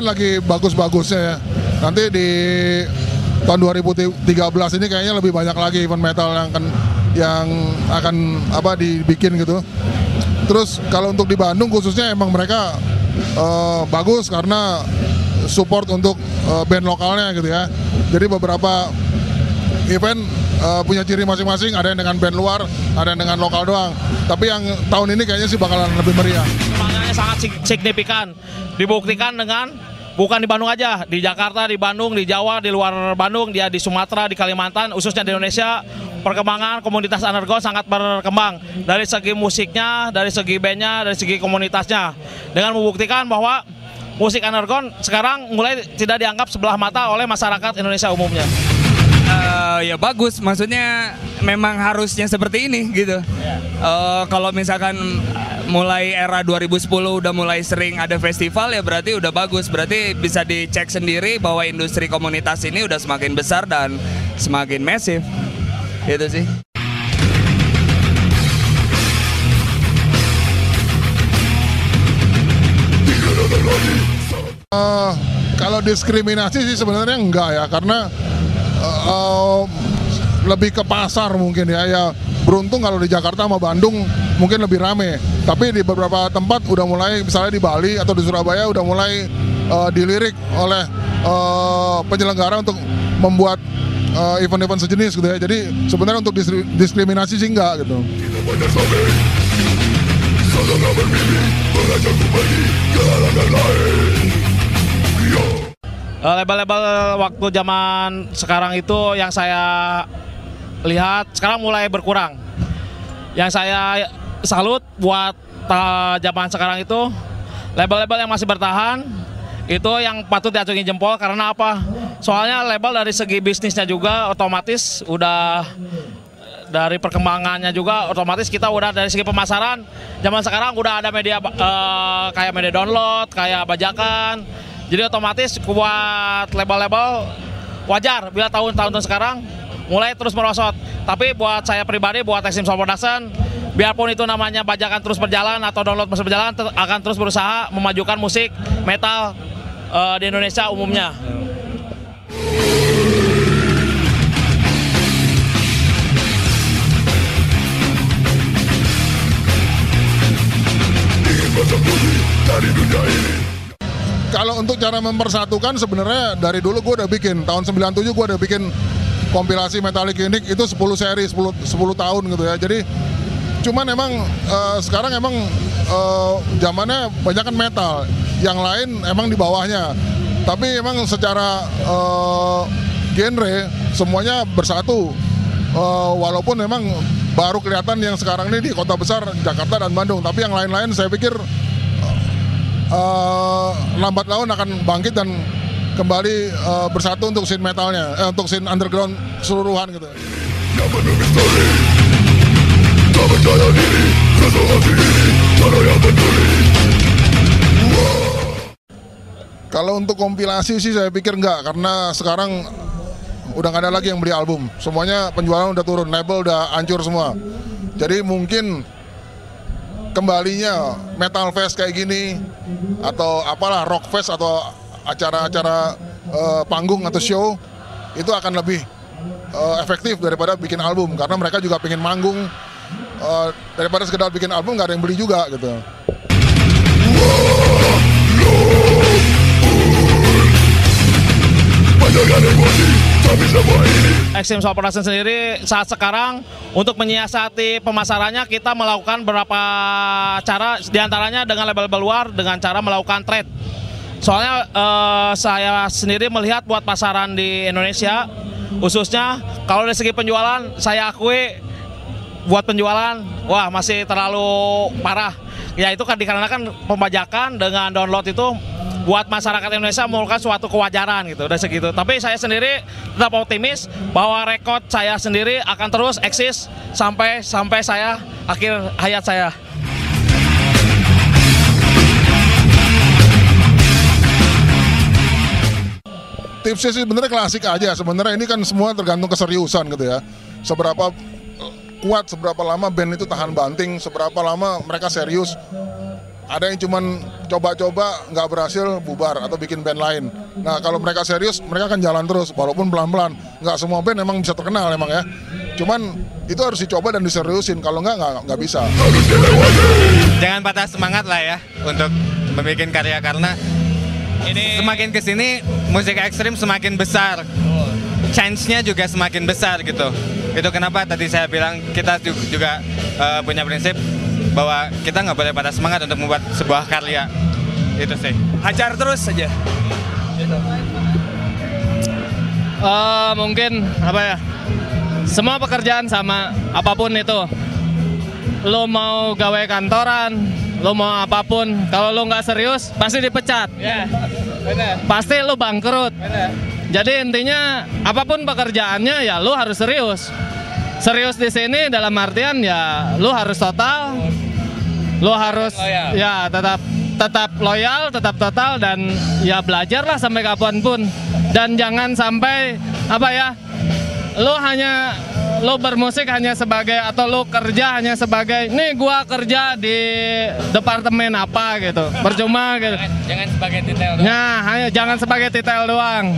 kan lagi bagus-bagusnya ya. Nanti di tahun 2013 ini kayaknya lebih banyak lagi event metal yang akan dibikin gitu. Terus kalau untuk di Bandung khususnya emang mereka bagus karena support untuk band lokalnya gitu ya. Jadi beberapa event punya ciri masing-masing, ada yang dengan band luar, ada yang dengan lokal doang. Tapi yang tahun ini kayaknya sih bakalan lebih meriah. Maknanya sangat signifikan, dibuktikan dengan bukan di Bandung aja, di Jakarta, di Bandung, di Jawa, di luar Bandung, dia di Sumatera, di Kalimantan, khususnya di Indonesia, perkembangan komunitas underground sangat berkembang dari segi musiknya, dari segi bandnya, dari segi komunitasnya, dengan membuktikan bahwa musik underground sekarang mulai tidak dianggap sebelah mata oleh masyarakat Indonesia umumnya. Ya bagus, maksudnya memang harusnya seperti ini gitu. Kalau misalkan mulai era 2010 udah mulai sering ada festival ya berarti udah bagus, berarti bisa dicek sendiri bahwa industri komunitas ini udah semakin besar dan semakin masif. Gitu sih. Kalau diskriminasi sih sebenarnya enggak ya, karena lebih ke pasar mungkin ya. Beruntung kalau di Jakarta sama Bandung mungkin lebih rame, tapi di beberapa tempat udah mulai, misalnya di Bali atau di Surabaya udah mulai dilirik oleh penyelenggara untuk membuat event-event sejenis gitu ya. Jadi sebenarnya untuk diskriminasi sih enggak gitu. Label-label waktu zaman sekarang itu yang saya lihat sekarang mulai berkurang. Yang saya salut buat zaman sekarang itu, label-label yang masih bertahan itu yang patut diacungi jempol. Karena apa? Soalnya label dari segi bisnisnya juga otomatis udah, dari perkembangannya juga otomatis kita udah dari segi pemasaran. Zaman sekarang udah ada media kayak media download, kayak bajakan. Jadi otomatis buat label-label wajar bila tahun-tahun sekarang mulai terus merosot. Tapi buat saya pribadi, buat Extreme Soul Production, biarpun itu namanya bajakan terus berjalan atau download masih berjalan, akan terus berusaha memajukan musik metal di Indonesia umumnya. Kalau untuk cara mempersatukan sebenarnya dari dulu gue udah bikin, tahun 97 gue udah bikin kompilasi Metallic Unique itu 10 seri, 10 tahun gitu ya. Jadi cuman emang sekarang emang zamannya banyak kan metal, yang lain emang di bawahnya. Tapi emang secara genre semuanya bersatu. Walaupun memang baru kelihatan yang sekarang ini di kota besar Jakarta dan Bandung, tapi yang lain-lain saya pikir lambat laun akan bangkit dan kembali bersatu untuk scene metalnya, untuk scene underground keseluruhan gitu. Kalau untuk kompilasi sih saya pikir enggak, karena sekarang udah nggak ada lagi yang beli album, semuanya penjualan udah turun, label udah hancur semua. Jadi mungkin kembalinya Metal Fest kayak gini atau apalah Rock Fest atau acara-acara panggung atau show itu akan lebih efektif daripada bikin album, karena mereka juga pengen manggung. Daripada sekedar bikin album nggak ada yang beli juga gitu. Extreme Soul Production sendiri saat sekarang untuk menyiasati pemasarannya kita melakukan beberapa cara, diantaranya dengan label-label luar dengan cara melakukan trade. Soalnya saya sendiri melihat buat pasaran di Indonesia khususnya kalau dari segi penjualan saya akui buat penjualan wah masih terlalu parah. Ya itu kan dikarenakan pembajakan dengan download itu buat masyarakat Indonesia merupakan suatu kewajaran gitu, udah segitu. Tapi saya sendiri tetap optimis bahwa rekod saya sendiri akan terus eksis sampai saya akhir hayat saya. Tipsnya sih sebenarnya klasik aja. Sebenarnya ini kan semua tergantung keseriusan gitu ya. Seberapa kuat, seberapa lama band itu tahan banting, seberapa lama mereka serius. ada yang cuman coba-coba nggak berhasil bubar atau bikin band lain. Nah kalau mereka serius, mereka akan jalan terus walaupun pelan-pelan. Nggak semua band emang bisa terkenal emang ya. Cuman itu harus dicoba dan diseriusin. Kalau nggak bisa. Jangan patah semangat lah ya untuk membuat karya karena semakin kesini musik ekstrim semakin besar. Chance-nya juga semakin besar gitu. Itu kenapa tadi saya bilang kita juga punya prinsip bahwa kita nggak boleh patah semangat untuk membuat sebuah karya. Itu sih. Hajar terus saja. Mungkin apa ya? Semua pekerjaan sama, apapun itu. Lo mau gawe kantoran, lo mau apapun, kalau lo nggak serius pasti dipecat. Ya, benar. Pasti lo bangkrut. Benar. Jadi intinya apapun pekerjaannya ya lo harus serius. Serius di sini dalam artian ya lo harus total, lo harus loyal. ya tetap loyal, tetap total dan ya belajarlah sampai kapanpun. Dan jangan sampai apa ya, lo bermusik hanya sebagai atau lo kerja hanya sebagai nih gua kerja di departemen apa gitu. Percuma gitu. Jangan sebagai detail doang. Nah, jangan sebagai titel doang.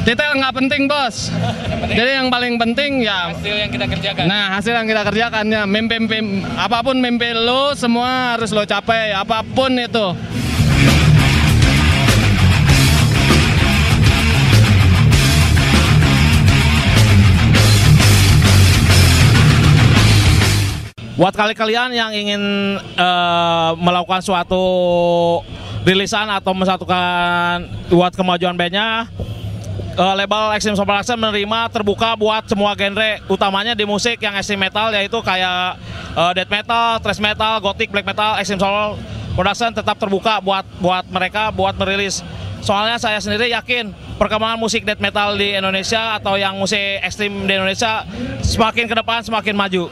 Titel nggak penting, Bos. Jadi yang paling penting ya Hasil yang kita kerjakan. nah, hasil yang kita kerjakan ya apapun mimpi lo semua harus lo capai, apapun itu. Buat kalian yang ingin melakukan suatu rilisan atau mensatukan buat kemajuan bandnya, label Extreme Production menerima terbuka buat semua genre, utamanya di musik yang extreme metal, yaitu kayak death metal, thrash metal, gothic, black metal. Extreme Production tetap terbuka buat mereka buat merilis. Soalnya saya sendiri yakin perkembangan musik death metal di Indonesia atau yang musik ekstrim di Indonesia semakin ke depan semakin maju.